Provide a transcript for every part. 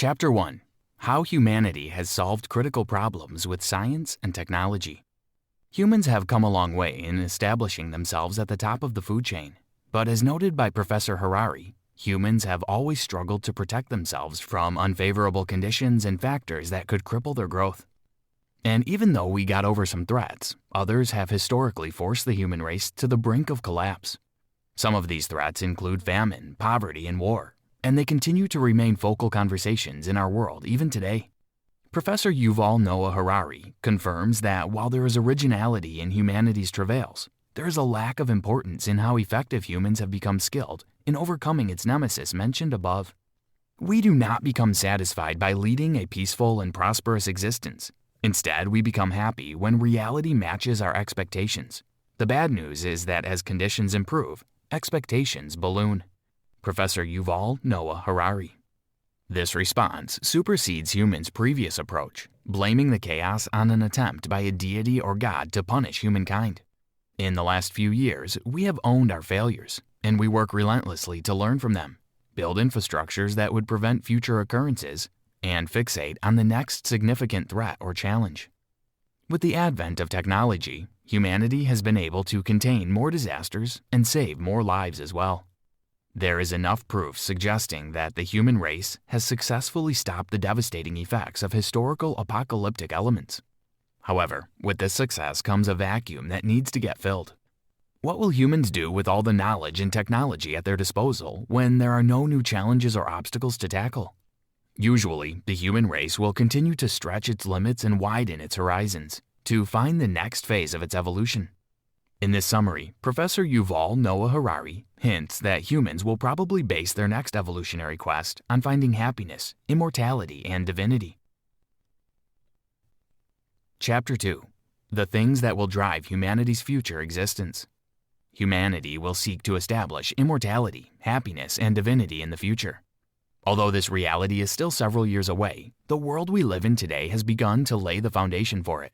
Chapter 1. How Humanity Has Solved Critical Problems with Science and Technology. Humans have come a long way in establishing themselves at the top of the food chain. But as noted by Professor Harari, humans have always struggled to protect themselves from unfavorable conditions and factors that could cripple their growth. And even though we got over some threats, others have historically forced the human race to the brink of collapse. Some of these threats include famine, poverty, and war, and they continue to remain focal conversations in our world even today. Professor Yuval Noah Harari confirms that while there is originality in humanity's travails, there is a lack of importance in how effective humans have become skilled in overcoming its nemesis mentioned above. We do not become satisfied by leading a peaceful and prosperous existence. Instead, we become happy when reality matches our expectations. The bad news is that as conditions improve, expectations balloon. Professor Yuval Noah Harari. This response supersedes humans' previous approach, blaming the chaos on an attempt by a deity or God to punish humankind. In the last few years, we have owned our failures, and we work relentlessly to learn from them, build infrastructures that would prevent future occurrences, and fixate on the next significant threat or challenge. With the advent of technology, humanity has been able to contain more disasters and save more lives as well. There is enough proof suggesting that the human race has successfully stopped the devastating effects of historical apocalyptic elements. However, with this success comes a vacuum that needs to get filled. What will humans do with all the knowledge and technology at their disposal when there are no new challenges or obstacles to tackle? Usually, the human race will continue to stretch its limits and widen its horizons to find the next phase of its evolution. In this summary, Professor Yuval Noah Harari hints that humans will probably base their next evolutionary quest on finding happiness, immortality, and divinity. Chapter 2. The Things That Will Drive Humanity's Future Existence. Humanity will seek to establish immortality, happiness, and divinity in the future. Although this reality is still several years away, the world we live in today has begun to lay the foundation for it.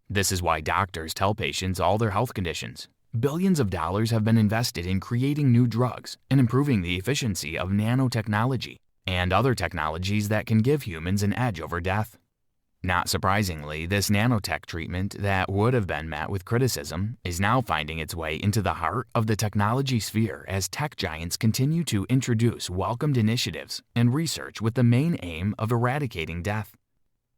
This is why doctors tell patients all their health conditions. Billions of dollars have been invested in creating new drugs and improving the efficiency of nanotechnology and other technologies that can give humans an edge over death. Not surprisingly, this nanotech treatment that would have been met with criticism is now finding its way into the heart of the technology sphere as tech giants continue to introduce welcomed initiatives and research with the main aim of eradicating death.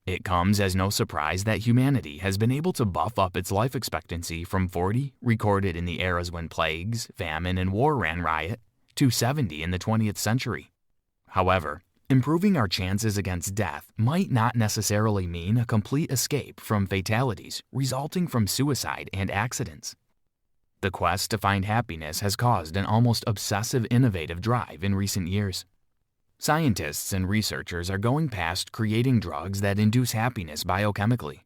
It comes as no surprise that humanity has been able to buff up its life expectancy from 40, recorded in the eras when plagues, famine, and war ran riot, to 70 in the 20th century. However, improving our chances against death might not necessarily mean a complete escape from fatalities resulting from suicide and accidents. The quest to find happiness has caused an almost obsessive innovative drive in recent years. Scientists and researchers are going past creating drugs that induce happiness biochemically.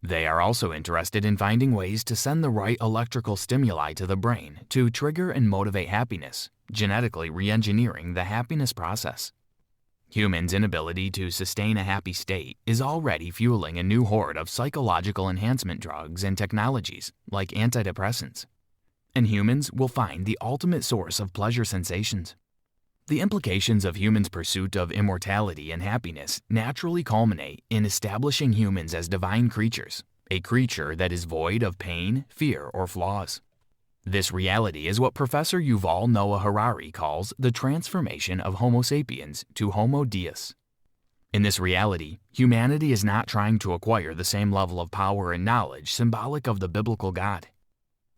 They are also interested in finding ways to send the right electrical stimuli to the brain to trigger and motivate happiness, genetically re-engineering the happiness process. Humans' inability to sustain a happy state is already fueling a new horde of psychological enhancement drugs and technologies like antidepressants. And humans will find the ultimate source of pleasure sensations. The implications of humans' pursuit of immortality and happiness naturally culminate in establishing humans as divine creatures, a creature that is void of pain, fear, or flaws. This reality is what Professor Yuval Noah Harari calls the transformation of Homo sapiens to Homo Deus. In this reality, humanity is not trying to acquire the same level of power and knowledge symbolic of the biblical God.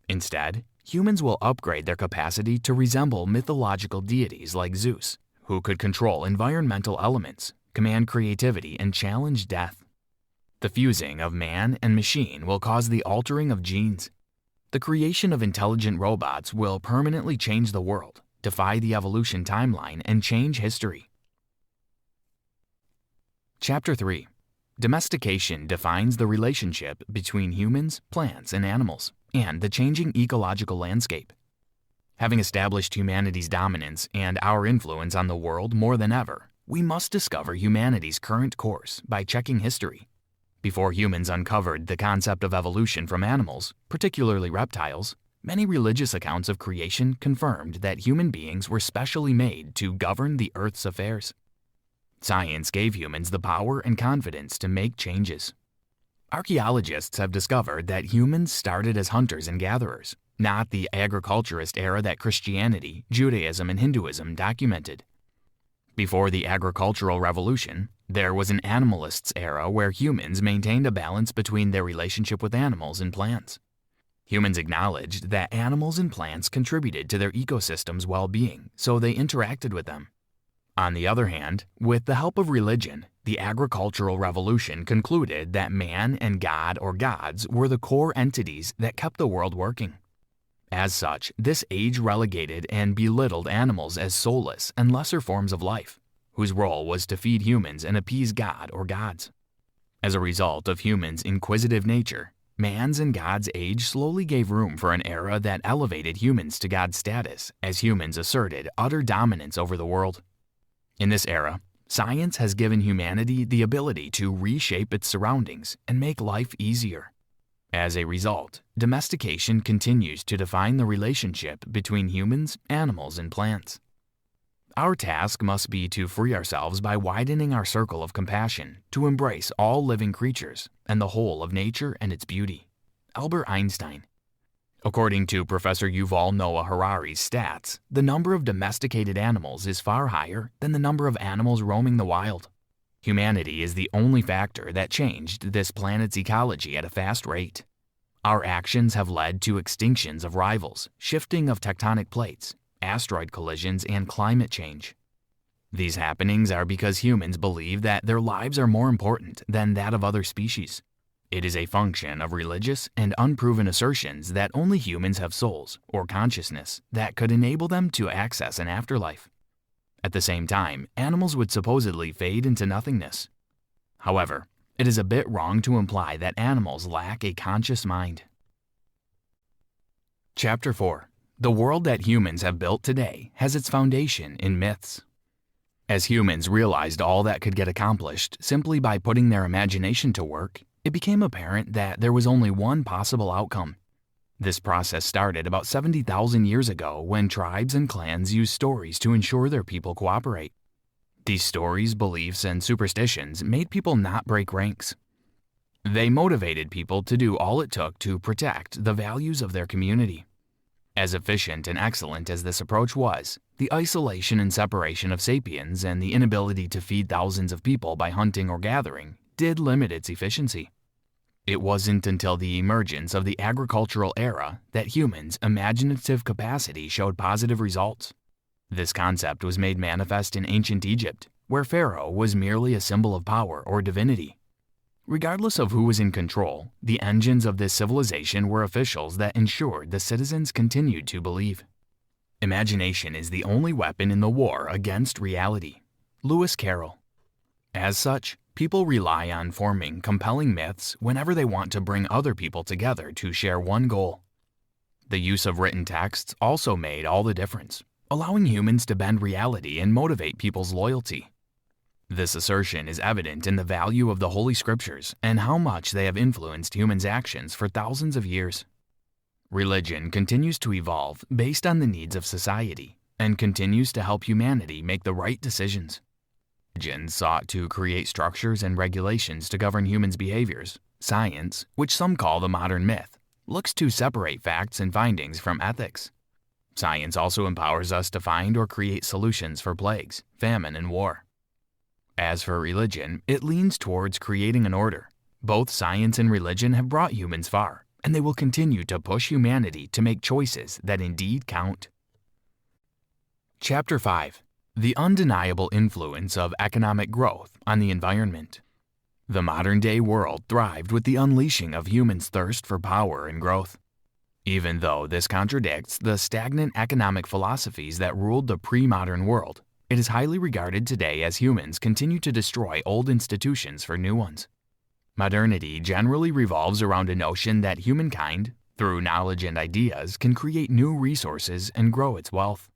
Instead, humans will upgrade their capacity to resemble mythological deities like Zeus, who could control environmental elements, command creativity, and challenge death. The fusing of man and machine will cause the altering of genes. The creation of intelligent robots will permanently change the world, defy the evolution timeline, and change history. Chapter 3. Domestication defines the relationship between humans, plants, and animals, and the changing ecological landscape. Having established humanity's dominance and our influence on the world more than ever, we must discover humanity's current course by checking history. Before humans uncovered the concept of evolution from animals, particularly reptiles, many religious accounts of creation confirmed that human beings were specially made to govern the Earth's affairs. Science gave humans the power and confidence to make changes. Archaeologists have discovered that humans started as hunters and gatherers, not the agriculturist era that Christianity, Judaism, and Hinduism documented. Before the agricultural revolution, there was an animalist's era where humans maintained a balance between their relationship with animals and plants. Humans acknowledged that animals and plants contributed to their ecosystem's well-being, so they interacted with them. On the other hand, with the help of religion, the agricultural revolution concluded that man and God or gods were the core entities that kept the world working. As such, this age relegated and belittled animals as soulless and lesser forms of life, whose role was to feed humans and appease God or gods. As a result of humans' inquisitive nature, man's and God's age slowly gave room for an era that elevated humans to God's status as humans asserted utter dominance over the world. In this era, science has given humanity the ability to reshape its surroundings and make life easier. As a result, domestication continues to define the relationship between humans, animals, and plants. Our task must be to free ourselves by widening our circle of compassion to embrace all living creatures and the whole of nature and its beauty. Albert Einstein. According to Professor Yuval Noah Harari's stats, the number of domesticated animals is far higher than the number of animals roaming the wild. Humanity is the only factor that changed this planet's ecology at a fast rate. Our actions have led to extinctions of rivals, shifting of tectonic plates, asteroid collisions, and climate change. These happenings are because humans believe that their lives are more important than that of other species. It is a function of religious and unproven assertions that only humans have souls or consciousness that could enable them to access an afterlife. At the same time, animals would supposedly fade into nothingness. However, it is a bit wrong to imply that animals lack a conscious mind. Chapter 4. The world that humans have built today has its foundation in myths. As humans realized all that could get accomplished simply by putting their imagination to work, it became apparent that there was only one possible outcome. This process started about 70,000 years ago when tribes and clans used stories to ensure their people cooperate. These stories, beliefs, and superstitions made people not break ranks. They motivated people to do all it took to protect the values of their community. As efficient and excellent as this approach was, the isolation and separation of sapiens and the inability to feed thousands of people by hunting or gathering did limit its efficiency. It wasn't until the emergence of the agricultural era that humans' imaginative capacity showed positive results. This concept was made manifest in ancient Egypt, where Pharaoh was merely a symbol of power or divinity. Regardless of who was in control, the engines of this civilization were officials that ensured the citizens continued to believe. Imagination is the only weapon in the war against reality. Lewis Carroll. As such, people rely on forming compelling myths whenever they want to bring other people together to share one goal. The use of written texts also made all the difference, allowing humans to bend reality and motivate people's loyalty. This assertion is evident in the value of the Holy Scriptures and how much they have influenced humans' actions for thousands of years. Religion continues to evolve based on the needs of society and continues to help humanity make the right decisions. Religion sought to create structures and regulations to govern humans' behaviors. Science, which some call the modern myth, looks to separate facts and findings from ethics. Science also empowers us to find or create solutions for plagues, famine, and war. As for religion, it leans towards creating an order. Both science and religion have brought humans far, and they will continue to push humanity to make choices that indeed count. Chapter 5. The undeniable influence of economic growth on the environment. The modern-day world thrived with the unleashing of humans' thirst for power and growth. Even though this contradicts the stagnant economic philosophies that ruled the pre-modern world, it is highly regarded today as humans continue to destroy old institutions for new ones. Modernity generally revolves around a notion that humankind, through knowledge and ideas, can create new resources and grow its wealth.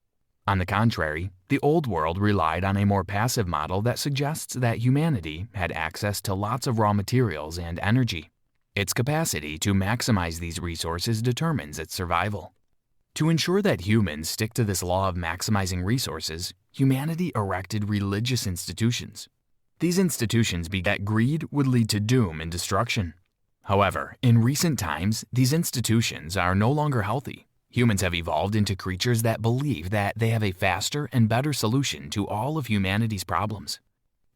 On the contrary, the old world relied on a more passive model that suggests that humanity had access to lots of raw materials and energy. Its capacity to maximize these resources determines its survival. To ensure that humans stick to this law of maximizing resources, humanity erected religious institutions, These institutions begat greed would lead to doom and destruction. However, in recent times, these institutions are no longer healthy. Humans have evolved into creatures that believe that they have a faster and better solution to all of humanity's problems.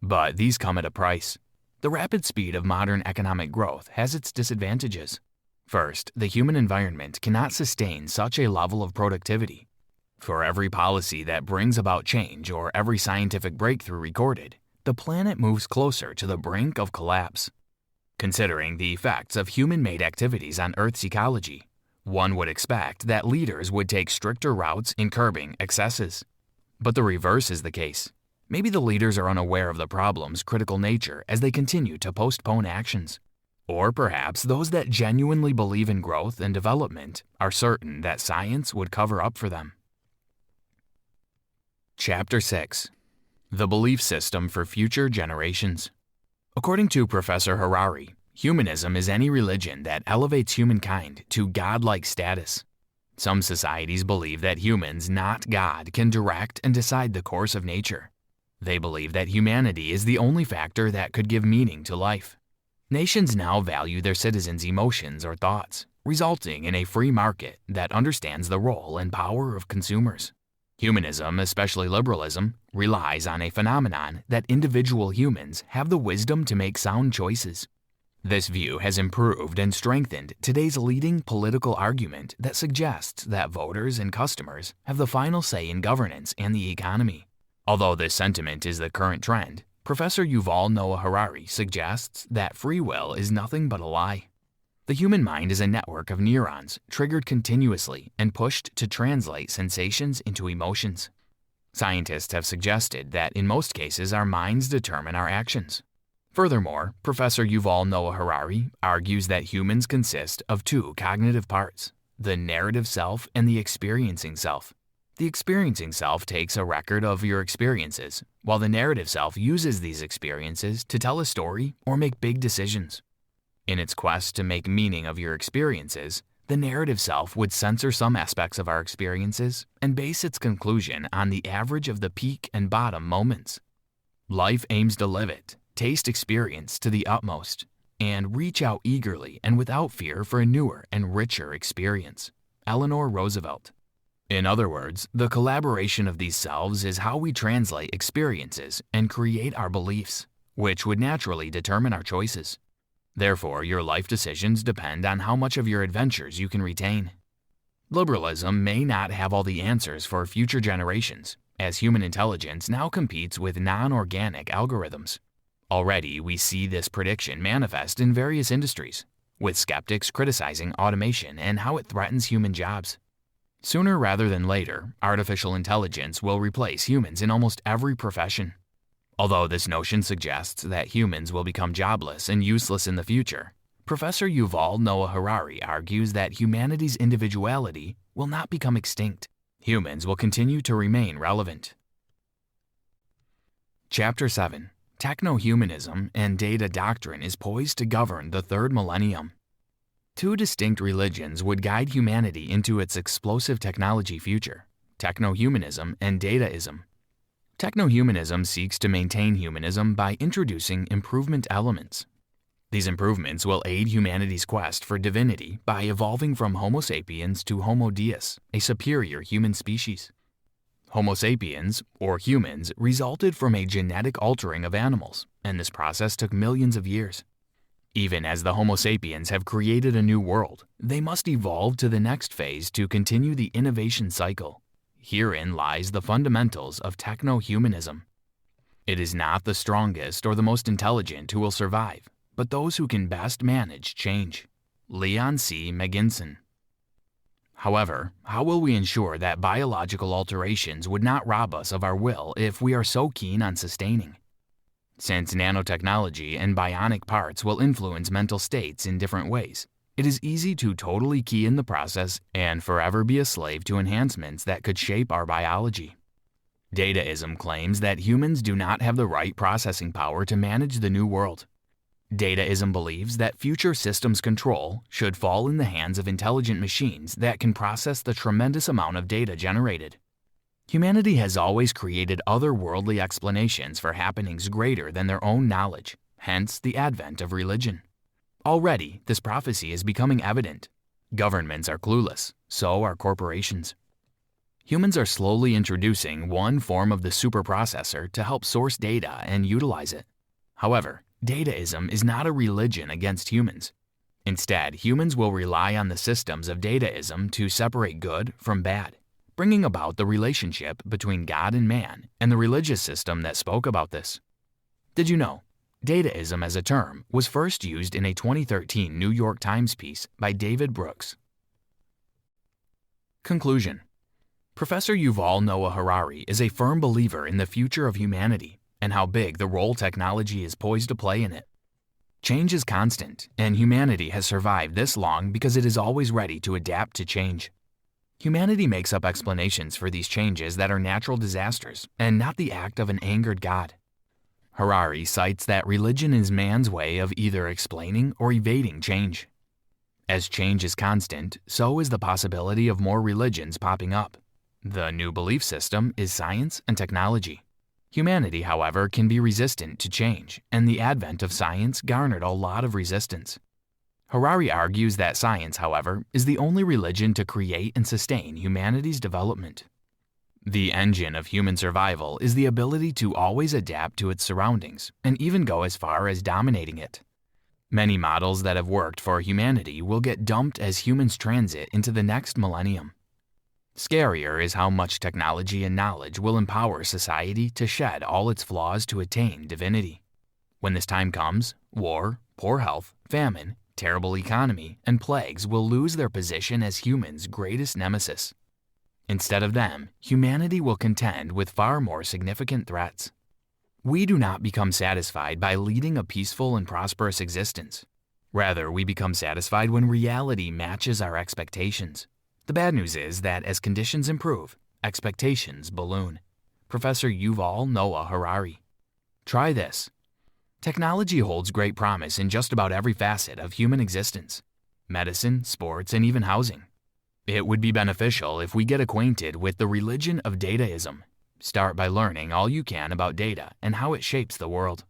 But these come at a price. The rapid speed of modern economic growth has its disadvantages. First, the human environment cannot sustain such a level of productivity. For every policy that brings about change or every scientific breakthrough recorded, the planet moves closer to the brink of collapse. Considering the effects of human-made activities on Earth's ecology, one would expect that leaders would take stricter routes in curbing excesses. But the reverse is the case. Maybe the leaders are unaware of the problem's critical nature as they continue to postpone actions. Or perhaps those that genuinely believe in growth and development are certain that science would cover up for them. Chapter 6. The Belief System for Future Generations. According to Professor Harari, humanism is any religion that elevates humankind to godlike status. Some societies believe that humans, not God, can direct and decide the course of nature. They believe that humanity is the only factor that could give meaning to life. Nations now value their citizens' emotions or thoughts, resulting in a free market that understands the role and power of consumers. Humanism, especially liberalism, relies on a phenomenon that individual humans have the wisdom to make sound choices. This view has improved and strengthened today's leading political argument that suggests that voters and customers have the final say in governance and the economy. Although this sentiment is the current trend, Professor Yuval Noah Harari suggests that free will is nothing but a lie. The human mind is a network of neurons triggered continuously and pushed to translate sensations into emotions. Scientists have suggested that in most cases our minds determine our actions. Furthermore, Professor Yuval Noah Harari argues that humans consist of two cognitive parts, the narrative self and the experiencing self. The experiencing self takes a record of your experiences, while the narrative self uses these experiences to tell a story or make big decisions. In its quest to make meaning of your experiences, the narrative self would censor some aspects of our experiences and base its conclusion on the average of the peak and bottom moments. Life aims to live it, taste experience to the utmost, and reach out eagerly and without fear for a newer and richer experience. Eleanor Roosevelt. In other words, the collaboration of these selves is how we translate experiences and create our beliefs, which would naturally determine our choices. Therefore, your life decisions depend on how much of your adventures you can retain. Liberalism may not have all the answers for future generations, as human intelligence now competes with non-organic algorithms. Already, we see this prediction manifest in various industries, with skeptics criticizing automation and how it threatens human jobs. Sooner rather than later, artificial intelligence will replace humans in almost every profession. Although this notion suggests that humans will become jobless and useless in the future, Professor Yuval Noah Harari argues that humanity's individuality will not become extinct. Humans will continue to remain relevant. Chapter 7. Techno-humanism and data doctrine is poised to govern the third millennium. Two distinct religions would guide humanity into its explosive technology future, techno-humanism and dataism. Techno-humanism seeks to maintain humanism by introducing improvement elements. These improvements will aid humanity's quest for divinity by evolving from Homo sapiens to Homo Deus, a superior human species. Homo sapiens, or humans, resulted from a genetic altering of animals, and this process took millions of years. Even as the Homo sapiens have created a new world, they must evolve to the next phase to continue the innovation cycle. Herein lies the fundamentals of techno-humanism. It is not the strongest or the most intelligent who will survive, but those who can best manage change. Leon C. McGinson. However, how will we ensure that biological alterations would not rob us of our will if we are so keen on sustaining? Since nanotechnology and bionic parts will influence mental states in different ways, it is easy to totally key in the process and forever be a slave to enhancements that could shape our biology. Dataism claims that humans do not have the right processing power to manage the new world. Dataism believes that future systems control should fall in the hands of intelligent machines that can process the tremendous amount of data generated. Humanity has always created otherworldly explanations for happenings greater than their own knowledge, hence the advent of religion. Already, this prophecy is becoming evident. Governments are clueless, so are corporations. Humans are slowly introducing one form of the superprocessor to help source data and utilize it. However, dataism is not a religion against humans. Instead, humans will rely on the systems of dataism to separate good from bad, bringing about the relationship between God and man and the religious system that spoke about this. Did you know? Dataism as a term was first used in a 2013 New York Times piece by David Brooks. Conclusion. Professor Yuval Noah Harari is a firm believer in the future of humanity and how big the role technology is poised to play in it. Change is constant, and humanity has survived this long because it is always ready to adapt to change. Humanity makes up explanations for these changes that are natural disasters and not the act of an angered God. Harari cites that religion is man's way of either explaining or evading change. As change is constant, so is the possibility of more religions popping up. The new belief system is science and technology. Humanity, however, can be resistant to change, and the advent of science garnered a lot of resistance. Harari argues that science, however, is the only religion to create and sustain humanity's development. The engine of human survival is the ability to always adapt to its surroundings and even go as far as dominating it. Many models that have worked for humanity will get dumped as humans transit into the next millennium. Scarier is how much technology and knowledge will empower society to shed all its flaws to attain divinity. When this time comes, war, poor health, famine, terrible economy, and plagues will lose their position as humans' greatest nemesis. Instead of them, humanity will contend with far more significant threats. We do not become satisfied by leading a peaceful and prosperous existence. Rather, we become satisfied when reality matches our expectations. The bad news is that as conditions improve, expectations balloon. Professor Yuval Noah Harari. Try this. Technology holds great promise in just about every facet of human existence: medicine, sports, and even housing. It would be beneficial if we get acquainted with the religion of dataism. Start by learning all you can about data and how it shapes the world.